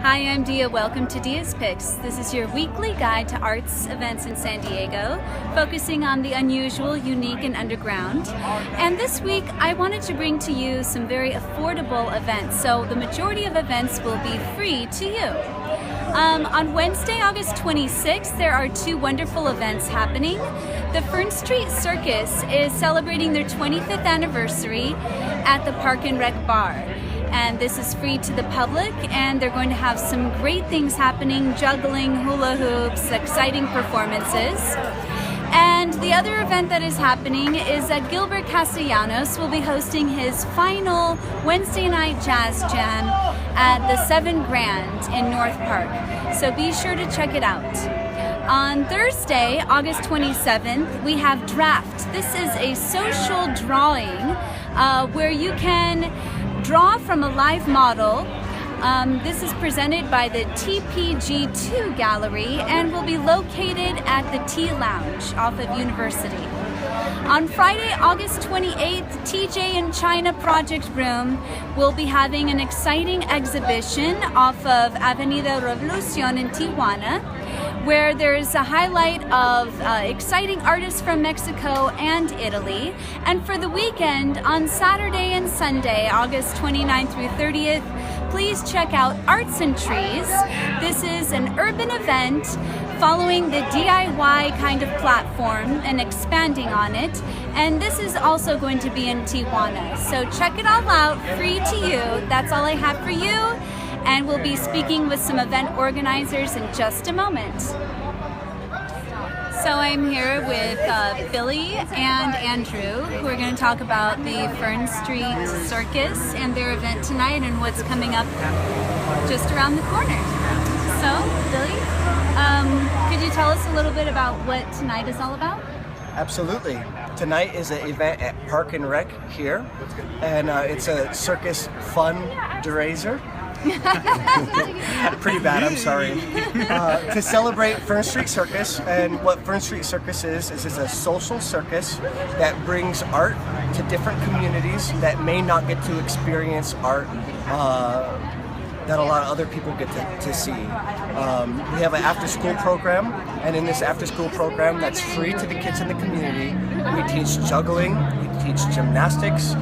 Hi, I'm Dia. Welcome to Dia's Picks. This is your weekly guide to arts events in San Diego, focusing on the unusual, unique, and underground. And this week, I wanted to bring to you some very affordable events, so the majority of events will be free to you. On Wednesday, August 26th, there are two wonderful events happening. The Fern Street Circus is celebrating their 25th anniversary at the Park and Rec Bar. And this is free to the public, and they're going to have some great things happening, juggling, hula hoops, exciting performances. And the other event that is happening is that Gilbert Castellanos will be hosting his final Wednesday night jazz jam at the 7 Grand in North Park. So be sure to check it out. On Thursday, August 27th, we have Draft. This is a social drawing where you can draw from a live model. This is presented by the TPG2 Gallery and will be located at the Tea Lounge off of University. On Friday, August 28th, TJ and China Project Room will be having an exciting exhibition off of Avenida Revolucion in Tijuana, where there's a highlight of exciting artists from Mexico and Italy. And for the weekend, on Saturday and Sunday, August 29th through 30th, please check out Arts and Trees. This is an urban event following the DIY kind of platform and expanding on it. And this is also going to be in Tijuana. So check it all out, free to you. That's all I have for you. And we'll be speaking with some event organizers in just a moment. So I'm here with Billy and Andrew, who are going to talk about the Fern Street Circus and their event tonight and what's coming up just around the corner. So, Billy, could you tell us a little bit about what tonight is all about? Absolutely. Tonight is an event at Park and Rec here, and it's a circus fundraiser. Pretty bad, I'm sorry. To celebrate Fern Street Circus, and what Fern Street Circus is it's a social circus that brings art to different communities that may not get to experience art that a lot of other people get to see. We have an after-school program, and in this after-school program that's free to the kids in the community, we teach juggling, we teach gymnastics,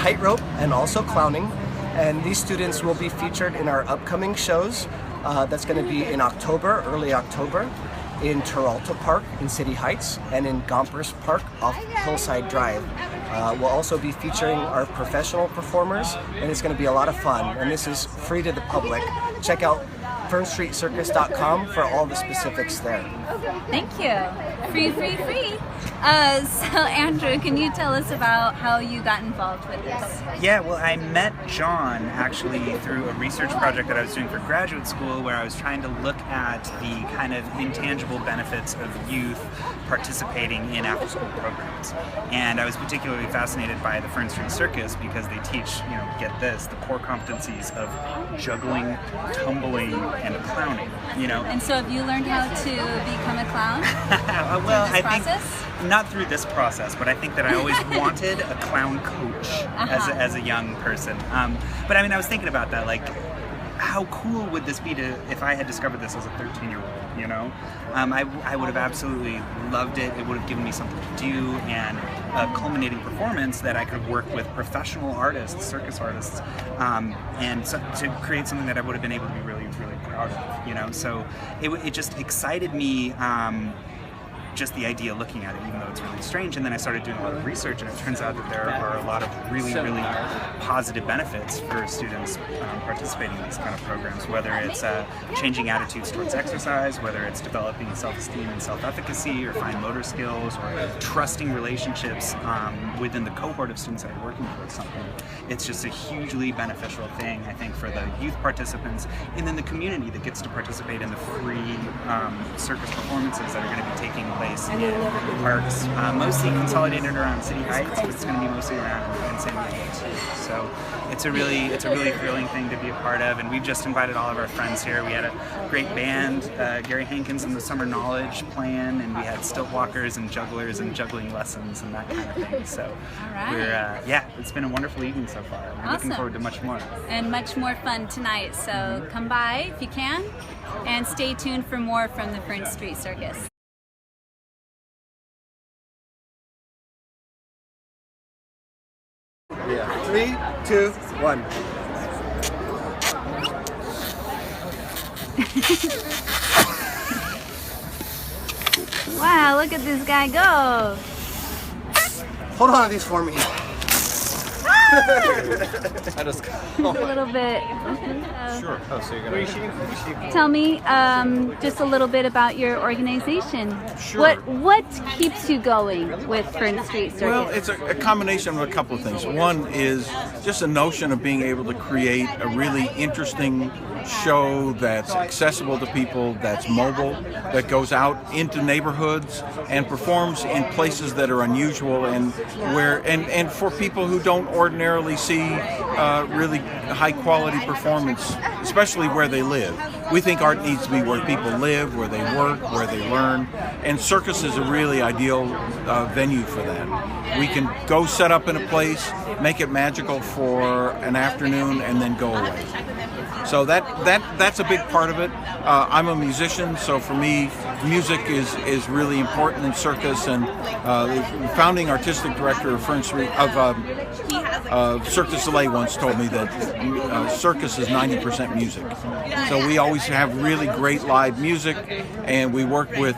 tightrope, and also clowning. And these students will be featured in our upcoming shows. That's going to be in October, early October, in Peralta Park in City Heights, and in Gompers Park off Hillside Drive. We'll also be featuring our professional performers, and it's going to be a lot of fun. And this is free to the public. Check out fernstreetcircus.com for all the specifics there. Thank you. Free, free, free. So Andrew, can you tell us about how you got involved with this? Yeah, well, I met John actually through a research project that I was doing for graduate school, where I was trying to look at the kind of intangible benefits of youth participating in after-school programs. And I was particularly fascinated by the Fern Street Circus because they teach, get this, the core competencies of juggling, tumbling, and clowning, And so have you learned how to become a clown? Well, I think not through this process, but I think that I always wanted a clown coach as a young person. But I was thinking about that, like, how cool would this be if I had discovered this as a 13-year-old, I would have absolutely loved it. It would have given me something to do and a culminating performance that I could work with professional artists, circus artists, and so, to create something that I would have been able to be really, really proud of, So it just excited me, just the idea of looking at it, even though it's really strange. And then I started doing a lot of research, and it turns out that there are a lot of really, really positive benefits for students participating in these kind of programs, whether it's changing attitudes towards exercise, whether it's developing self-esteem and self-efficacy, or fine motor skills, or trusting relationships within the cohort of students that are working towards something. It's just a hugely beneficial thing, I think, for the youth participants, and then the community that gets to participate in the free circus performances that are going to be taking place place in parks, mostly consolidated around City Heights, but it's going to be mostly around in San Diego too. So it's a really thrilling thing to be a part of, and we've just invited all of our friends here. We had a great band, Gary Hankins and the Summer Knowledge playing, and we had stilt walkers and jugglers and juggling lessons and that kind of thing. So we're it's been a wonderful evening so far. We're looking forward to much more. And much more fun tonight. So come by if you can, and stay tuned for more from the Fern Street Circus. Yeah. 3, 2, 1. Wow, look at this guy go. Hold on to these for me. I just a little bit. Sure. Oh, so you're gonna Tell me just a little bit about your organization. Sure. What keeps you going with Fern Street Circus? Well, it's a combination of a couple of things. One is just a notion of being able to create a really interesting show that's accessible to people, that's mobile, that goes out into neighborhoods and performs in places that are unusual and for people who don't ordinarily see really high quality performance, especially where they live. We think art needs to be where people live, where they work, where they learn, and Circus is a really ideal venue for that. We can go set up in a place, make it magical for an afternoon, and then go away. So that's a big part of it. I'm a musician, so for me, music is really important in Circus. And the founding artistic director of Fern Street of Cirque du Soleil once told me that Circus is 90% music. So we always have really great live music, and we work with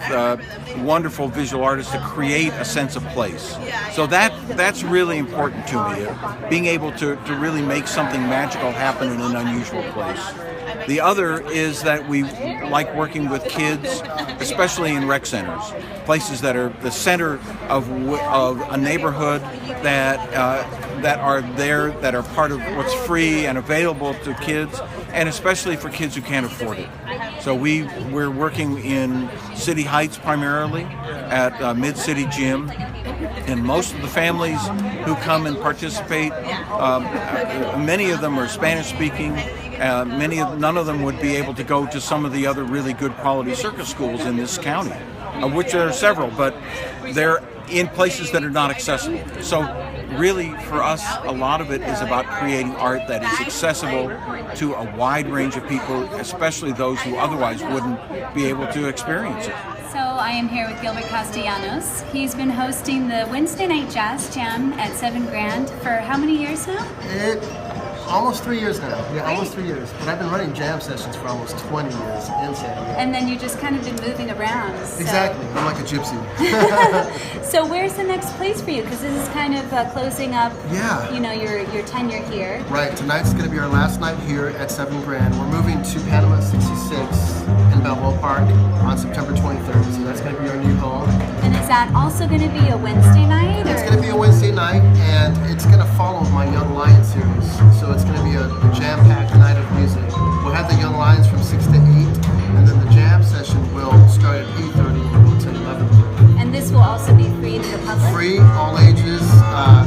wonderful visual artists to create a sense of place. So that's really important to me, being able to really make something magical happen in an unusual place. The other is that we like working with kids, especially in rec centers, places that are the center of a neighborhood that are there, that are part of what's free and available to kids, and especially for kids who can't afford it. So we're working in City Heights primarily at Mid-City Gym, and most of the families who come and participate, many of them are Spanish-speaking. None of them would be able to go to some of the other really good quality circus schools in this county, of which there are several, but they're in places that are not accessible. So really, for us, a lot of it is about creating art that is accessible to a wide range of people, especially those who otherwise wouldn't be able to experience it. So I am here with Gilbert Castellanos. He's been hosting the Wednesday Night Jazz Jam at 7 Grand for how many years now? Almost 3 years now. Yeah, almost 3 years. But I've been running jam sessions for almost 20 years in San Diego. And then you just kind of been moving around. So. Exactly. I'm like a gypsy. So where's the next place for you? Because this is kind of closing up. Yeah. You know, your tenure here. Right. Tonight's going to be our last night here at 7 Grand. We're moving to Panama 66 in Balboa Park on September 23rd. So that's going to be our new home. And is that also going to be a Wednesday night? It's going to be a Wednesday night, and it's going to follow my Young Lions series. So it's going to be a jam-packed night of music. We'll have the Young Lions from 6 to 8, and then the jam session will start at 8:30 and go to 11:30. And this will also be free to the public? Free, all ages.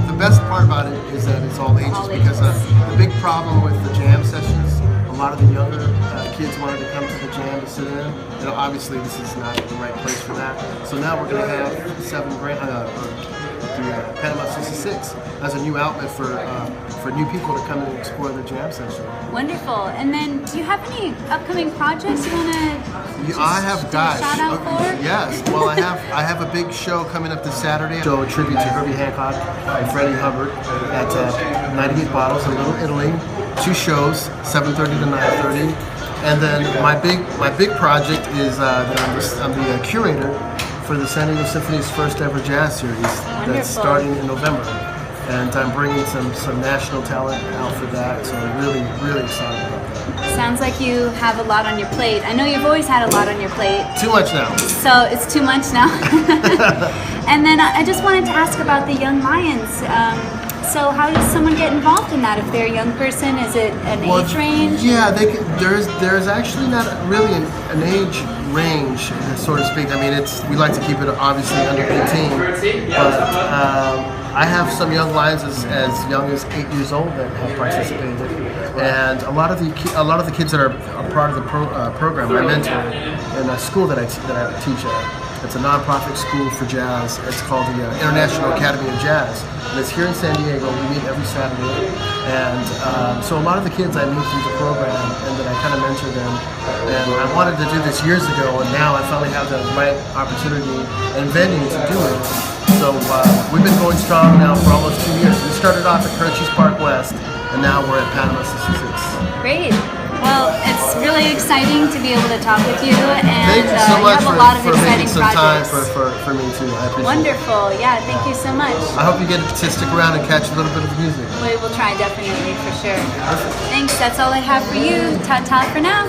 The best part about it is that it's all ages, because the big problem with the jam sessions, a lot of the younger kids wanted to come to the jam to sit in. And obviously this is not the right place for that. So now we're going to have 7 Grand, Panama 66 as a new outlet for new people to come and explore the jam session. Wonderful. And then, do you have any upcoming projects you want to shout out for? Yes. Well, I have a big show coming up this Saturday. Show a tribute to Herbie Hancock and Freddie Hubbard at 98 Bottles in Little Italy. 2 shows, 7:30 to 9:30. And then my big project is that I'm the curator for the San Diego Symphony's first ever jazz series. Wonderful. That's starting in November. And I'm bringing some national talent out for that, so I'm really, really excited about that. Sounds like you have a lot on your plate. I know you've always had a lot on your plate. Too much now. So it's too much now. And then I just wanted to ask about the Young Lions. So how does someone get involved in that? If they're a young person, is it an age range? Yeah, there's actually not really an age range, so to speak. I mean, we like to keep it obviously under 18, but I have some young lions as young as 8 years old that have participated, and a lot of the kids that are a part of the program I mentor in a school that I teach at. It's a nonprofit school for jazz. It's called the International Academy of Jazz, and it's here in San Diego. We meet every Saturday, and so a lot of the kids I meet through the program, and then I kind of mentor them. And I wanted to do this years ago, and now I finally have the right opportunity and venue to do it. So we've been going strong now for almost 2 years. We started off at Courtesy Park West, and now we're at Panama 66. Great. Well, it's really exciting to be able to talk with you, and thank you so much you have a lot of for exciting making some projects. time for me too. I appreciate Wonderful. Yeah, thank you so much. I hope you get to stick around and catch a little bit of the music. We will try, definitely, for sure. Thanks. That's all I have for you. Ta-ta for now.